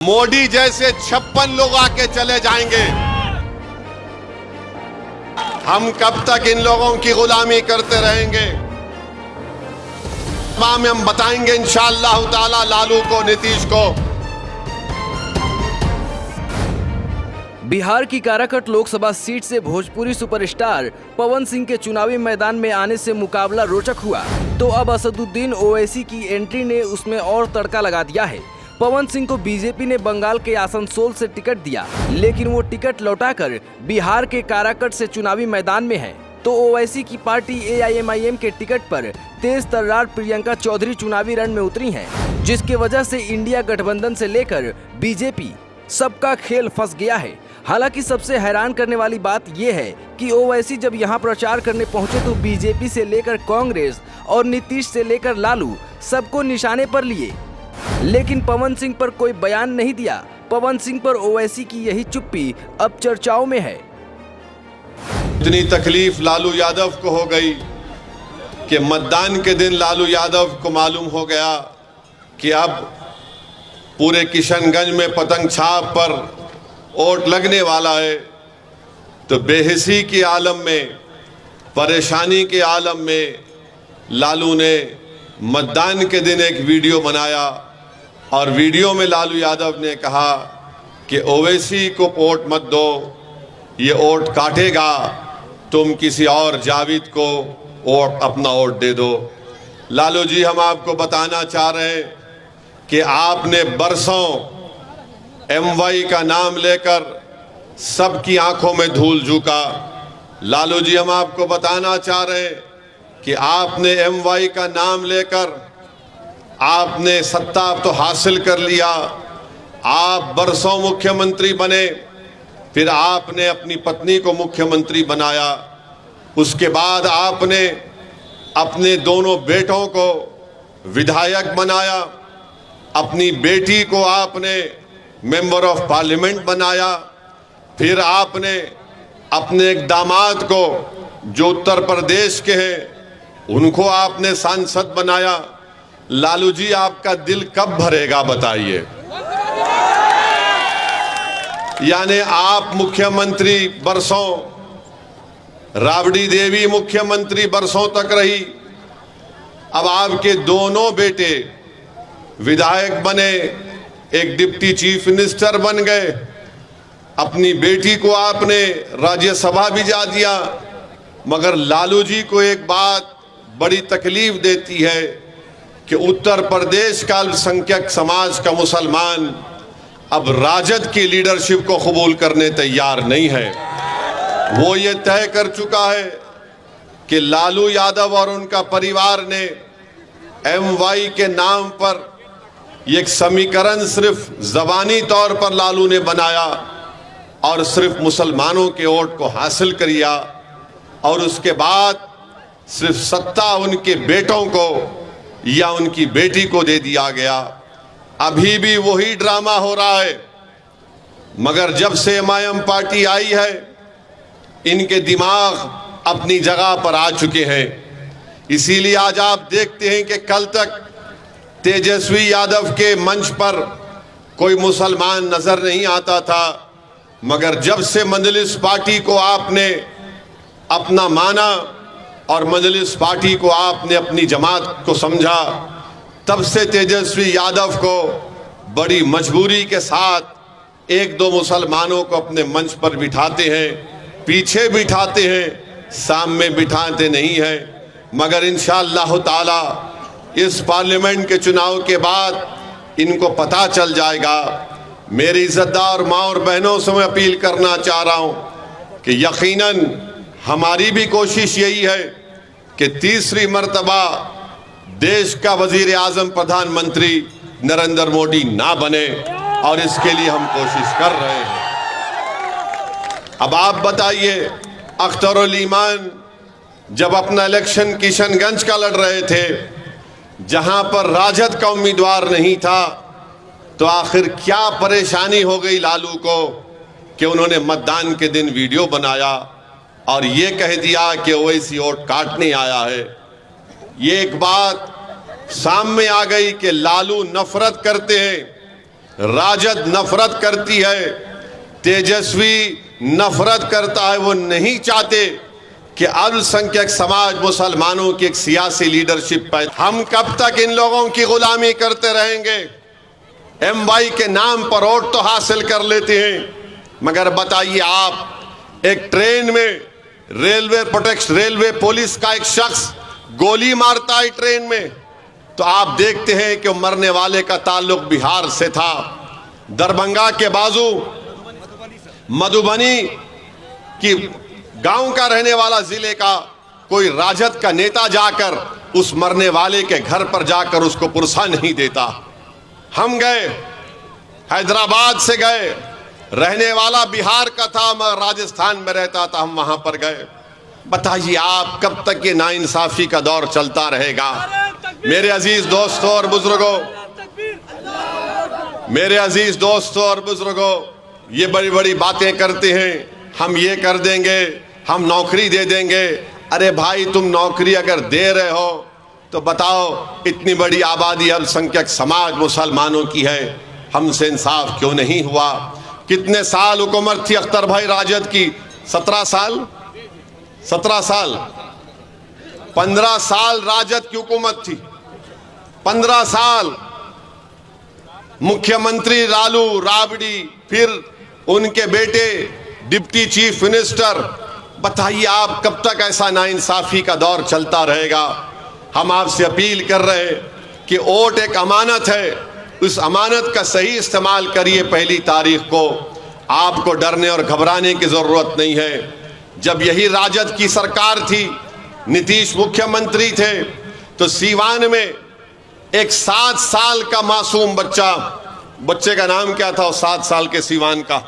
मोदी जैसे 56 लोग आके चले जाएंगे, हम कब तक इन लोगों की गुलामी करते रहेंगे? हम बताएंगे इंशाअल्लाह ताला लालू को, नीतीश को। बिहार की काराकट लोकसभा सीट से भोजपुरी सुपरस्टार पवन सिंह के चुनावी मैदान में आने से मुकाबला रोचक हुआ, तो अब असदुद्दीन ओवैसी की एंट्री ने उसमें और तड़का लगा दिया है। पवन सिंह को बीजेपी ने बंगाल के आसनसोल से टिकट दिया, लेकिन वो टिकट लौटाकर बिहार के काराकट से चुनावी मैदान में है। तो ओवैसी की पार्टी AIMIM के टिकट पर तेज तर्रार प्रियंका चौधरी चुनावी रण में उतरी हैं, जिसके वजह से इंडिया गठबंधन से लेकर बीजेपी सबका खेल फंस गया है। हालांकि सबसे हैरान करने वाली बात यह है कि ओवैसी जब यहां प्रचार करने पहुंचे तो बीजेपी से लेकर कांग्रेस और नीतीश से लेकर लालू सबको निशाने पर लिए, लेकिन पवन सिंह पर कोई बयान नहीं दिया। पवन सिंह पर ओवैसी की यही चुप्पी अब चर्चाओं में है। इतनी तकलीफ लालू यादव को हो गई कि मतदान के दिन लालू यादव को मालूम हो गया कि अब पूरे किशनगंज में पतंग छाप पर वोट लगने वाला है। तो बेहिसी के आलम में, परेशानी के आलम में लालू ने मतदान के दिन एक वीडियो बनाया और वीडियो में लालू यादव ने कहा कि ओवैसी को वोट मत दो, ये वोट काटेगा, तुम किसी और जावेद को वोट अपना वोट दे दो। लालू जी, हम आपको बताना चाह रहे हैं कि आपने बरसों MY का नाम लेकर सबकी आंखों में धूल झोंका। लालू जी, हम आपको बताना चाह रहे हैं कि आपने MY का नाम लेकर आपने सत्ता तो हासिल कर लिया, आप बरसों मुख्यमंत्री बने, फिर आपने अपनी पत्नी को मुख्यमंत्री बनाया, उसके बाद आपने अपने दोनों बेटों को विधायक बनाया, अपनी बेटी को आपने मेंबर ऑफ पार्लियामेंट बनाया, फिर आपने अपने एक दामाद को जो उत्तर प्रदेश के हैं उनको आपने सांसद बनाया। लालू जी, आपका दिल कब भरेगा बताइए? यानी आप मुख्यमंत्री बरसों, राबड़ी देवी मुख्यमंत्री बरसों तक रही, अब आपके दोनों बेटे विधायक बने, एक डिप्टी चीफ मिनिस्टर बन गए, अपनी बेटी को आपने राज्यसभा भी जा दिया। मगर लालू जी को एक बात बड़ी तकलीफ देती है कि उत्तर प्रदेश का अल्पसंख्यक समाज का मुसलमान अब राजद की लीडरशिप को कबूल करने तैयार नहीं है। वो ये तय कर चुका है कि लालू यादव और उनका परिवार ने MY के नाम पर एक समीकरण सिर्फ जबानी तौर पर लालू ने बनाया और सिर्फ मुसलमानों के वोट को हासिल किया, और उसके बाद सिर्फ सत्ता उनके बेटों को या उनकी बेटी को दे दिया गया। अभी भी वही ड्रामा हो रहा है। मगर जब से MIM पार्टी आई है, इनके दिमाग अपनी जगह पर आ चुके हैं। इसीलिए आज आप देखते हैं कि कल तक तेजस्वी यादव के मंच पर कोई मुसलमान नजर नहीं आता था, मगर जब से मजलिस पार्टी को आपने अपना माना और मजलिस पार्टी को आपने अपनी जमात को समझा, तब से तेजस्वी यादव को बड़ी मजबूरी के साथ एक दो मुसलमानों को अपने मंच पर बिठाते हैं, पीछे बिठाते हैं, सामने बिठाते नहीं हैं। मगर इंशाअल्लाह ताला इस पार्लियामेंट के चुनाव के बाद इनको पता चल जाएगा। मेरी इज्जतदार माँ और बहनों से मैं अपील करना चाह रहा हूँ कि यकीनन हमारी भी कोशिश यही है कि तीसरी मर्तबा देश का वजीर आजम प्रधानमंत्री नरेंद्र मोदी ना बने, और इसके लिए हम कोशिश कर रहे हैं। अब आप बताइए, अख्तरुल ईमान जब अपना इलेक्शन किशनगंज का लड़ रहे थे, जहां पर राजद का उम्मीदवार नहीं था, तो आखिर क्या परेशानी हो गई लालू को कि उन्होंने मतदान के दिन वीडियो बनाया और ये कह दिया कि ओवैसी वोट काटने आया है। ये एक बात सामने आ गई कि लालू नफरत करते हैं राजद नफरत करती है, तेजस्वी नफरत करता है। वो नहीं चाहते कि अल्पसंख्यक समाज मुसलमानों की एक सियासी लीडरशिप पर। हम कब तक इन लोगों की गुलामी करते रहेंगे? MY के नाम पर वोट तो हासिल कर लेते हैं, मगर बताइए आप, एक ट्रेन में रेलवे पुलिस का एक शख्स गोली मारता है ट्रेन में, तो आप देखते हैं कि मरने वाले का ताल्लुक बिहार से था। दरभंगा के बाजू मधुबनी की गांव का रहने वाला जिले का कोई राजद का नेता जाकर उस मरने वाले के घर पर जाकर उसको पुरसा नहीं देता। हम गए, हैदराबाद से गए, रहने वाला बिहार का था मगर राजस्थान में रहता था, हम वहां पर गए। बताइए आप, कब तक ये नाइंसाफी का दौर चलता रहेगा? मेरे अजीज दोस्तों और बुजुर्गों, मेरे अजीज दोस्तों और बुजुर्गों, ये बड़ी बड़ी बातें करते हैं, हम ये कर देंगे, हम नौकरी दे देंगे। अरे भाई, तुम नौकरी अगर दे रहे हो तो बताओ, इतनी बड़ी आबादी अल्पसंख्यक समाज मुसलमानों की है, हमसे इंसाफ क्यों नहीं हुआ? कितने साल हुकूमत थी अख्तर भाई राजद की? 17 साल 15 साल राजद की हुकूमत थी। 15 साल मुख्यमंत्री लालू राबड़ी, फिर उनके बेटे डिप्टी चीफ मिनिस्टर। बताइए आप, कब तक ऐसा नाइंसाफी का दौर चलता रहेगा? हम आपसे अपील कर रहे हैं कि वोट एक अमानत है, उस अमानत का सही इस्तेमाल करिए। 1 तारीख को आपको डरने और घबराने की जरूरत नहीं है। जब यही राजद की सरकार थी, नीतीश मुख्यमंत्री थे, तो सीवान में एक 7 साल का मासूम बच्चे का नाम क्या था? 7 साल के सीवान का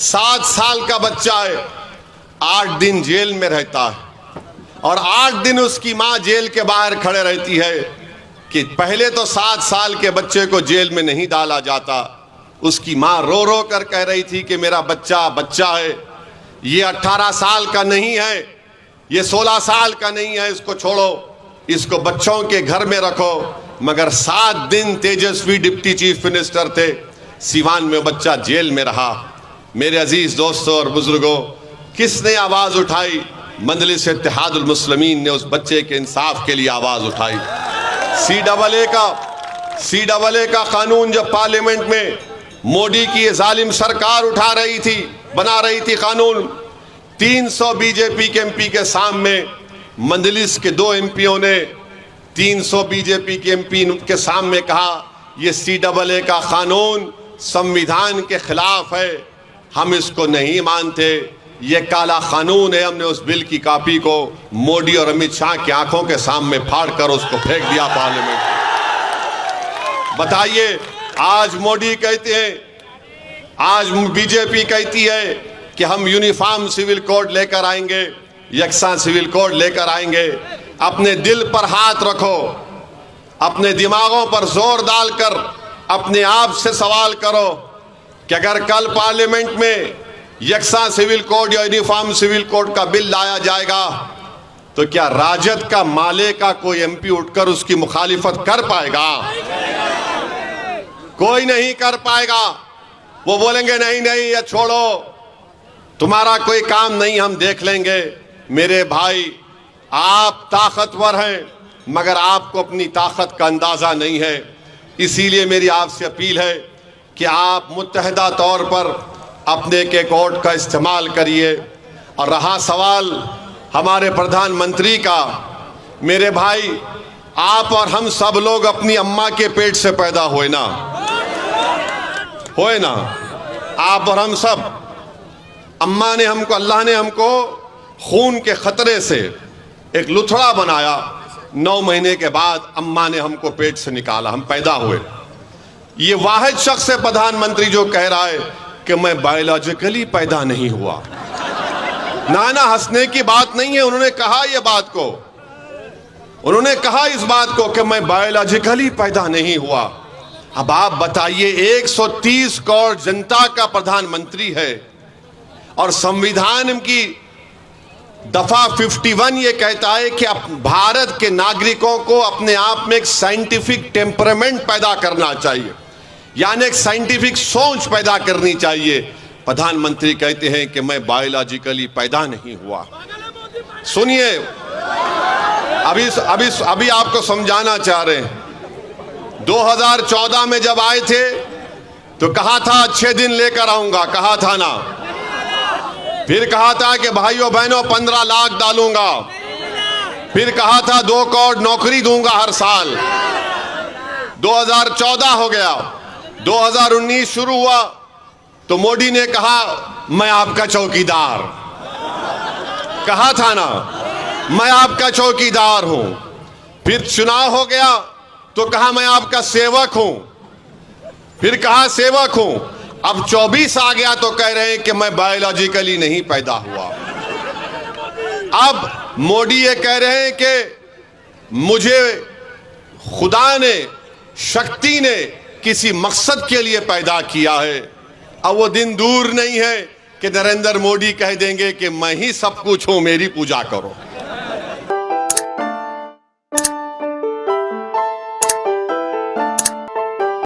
7 साल का बच्चा है, 8 दिन जेल में रहता है और 8 दिन उसकी मां जेल के बाहर खड़े रहती है कि पहले तो 7 साल के बच्चे को जेल में नहीं डाला जाता। उसकी मां रो रो कर कह रही थी कि मेरा बच्चा बच्चा है, ये 18 साल का नहीं है, ये 16 साल का नहीं है, इसको छोड़ो, इसको बच्चों के घर में रखो। मगर 7 दिन तेजस्वी डिप्टी चीफ मिनिस्टर थे, सीवान में बच्चा जेल में रहा। मेरे अजीज दोस्तों और बुजुर्गों, किसने आवाज उठाई? मजलिस इत्तेहादुल मुस्लिमीन ने उस बच्चे के इंसाफ के लिए आवाज उठाई। CAA का कानून जब पार्लियामेंट में मोदी की ये जालिम सरकार उठा रही थी, बना रही थी कानून, 300 बीजेपी के MP के सामने मजलिस के 2 MPओं ने 300 बीजेपी के MP के सामने कहा, ये CAA का कानून संविधान के खिलाफ है, हम इसको नहीं मानते, ये काला कानून है। हमने उस बिल की कॉपी को मोदी और अमित शाह की आंखों के सामने फाड़कर उसको फेंक दिया पार्लियामेंट में। बताइए, आज मोदी कहते हैं, आज बीजेपी कहती है कि हम यूनिफॉर्म सिविल कोड लेकर आएंगे, यकसा सिविल कोड लेकर आएंगे। अपने दिल पर हाथ रखो, अपने दिमागों पर जोर डालकर अपने आप से सवाल करो कि अगर कल पार्लियामेंट में यकसा सिविल कोड या यूनिफॉर्म सिविल कोड का बिल लाया जाएगा तो क्या राजद का माले का कोई MP उठकर उसकी मुखालिफत कर पाएगा? कोई नहीं कर पाएगा। वो बोलेंगे नहीं नहीं, ये छोड़ो, तुम्हारा कोई काम नहीं, हम देख लेंगे। मेरे भाई, आप ताकतवर हैं मगर आपको अपनी ताकत का अंदाजा नहीं है। इसीलिए मेरी आपसे अपील है कि आप मुत्तहदा तौर पर अपने एक वोट का इस्तेमाल करिए। और रहा सवाल हमारे प्रधानमंत्री का, मेरे भाई, आप और हम सब लोग अपनी अम्मा के पेट से पैदा हुए ना, आप और हम सब। अम्मा ने हमको, अल्लाह ने हमको खून के खतरे से एक लुथड़ा बनाया, 9 महीने के बाद अम्मा ने हमको पेट से निकाला, हम पैदा हुए। ये वाहिद शख्स है प्रधानमंत्री जो कह रहा है कि मैं बायोलॉजिकली पैदा नहीं हुआ। ना हंसने की बात नहीं है, उन्होंने कहा ये बात को, उन्होंने कहा इस बात को कि मैं बायोलॉजिकली पैदा नहीं हुआ। अब आप बताइए, 130 करोड़ जनता का प्रधानमंत्री है और संविधान की दफा 51 ये कहता है कि भारत के नागरिकों को अपने आप में एक साइंटिफिक टेम्परामेंट पैदा करना चाहिए, यानी एक साइंटिफिक सोच पैदा करनी चाहिए। प्रधानमंत्री कहते हैं कि मैं बायोलॉजिकली पैदा नहीं हुआ। सुनिए, अभी आपको समझाना चाह रहे हैं। 2014 में जब आए थे तो कहा था अच्छे दिन लेकर आऊंगा, कहा था ना। फिर कहा था कि भाइयों बहनों 15 लाख डालूंगा। फिर कहा था 2 करोड़ नौकरी दूंगा हर साल। 2014 हो गया, 2019 शुरू हुआ तो मोदी ने कहा मैं आपका चौकीदार, कहा था ना, मैं आपका चौकीदार हूं। फिर चुनाव हो गया तो कहा मैं आपका सेवक हूं, फिर कहा सेवक हूं। अब 24 आ गया तो कह रहे हैं कि मैं बायोलॉजिकली नहीं पैदा हुआ। अब मोदी ये कह रहे हैं कि मुझे खुदा ने, शक्ति ने किसी मकसद के लिए पैदा किया है। अब वो दिन दूर नहीं है कि नरेंद्र मोदी कह देंगे कि मैं ही सब कुछ हूं, मेरी पूजा करो।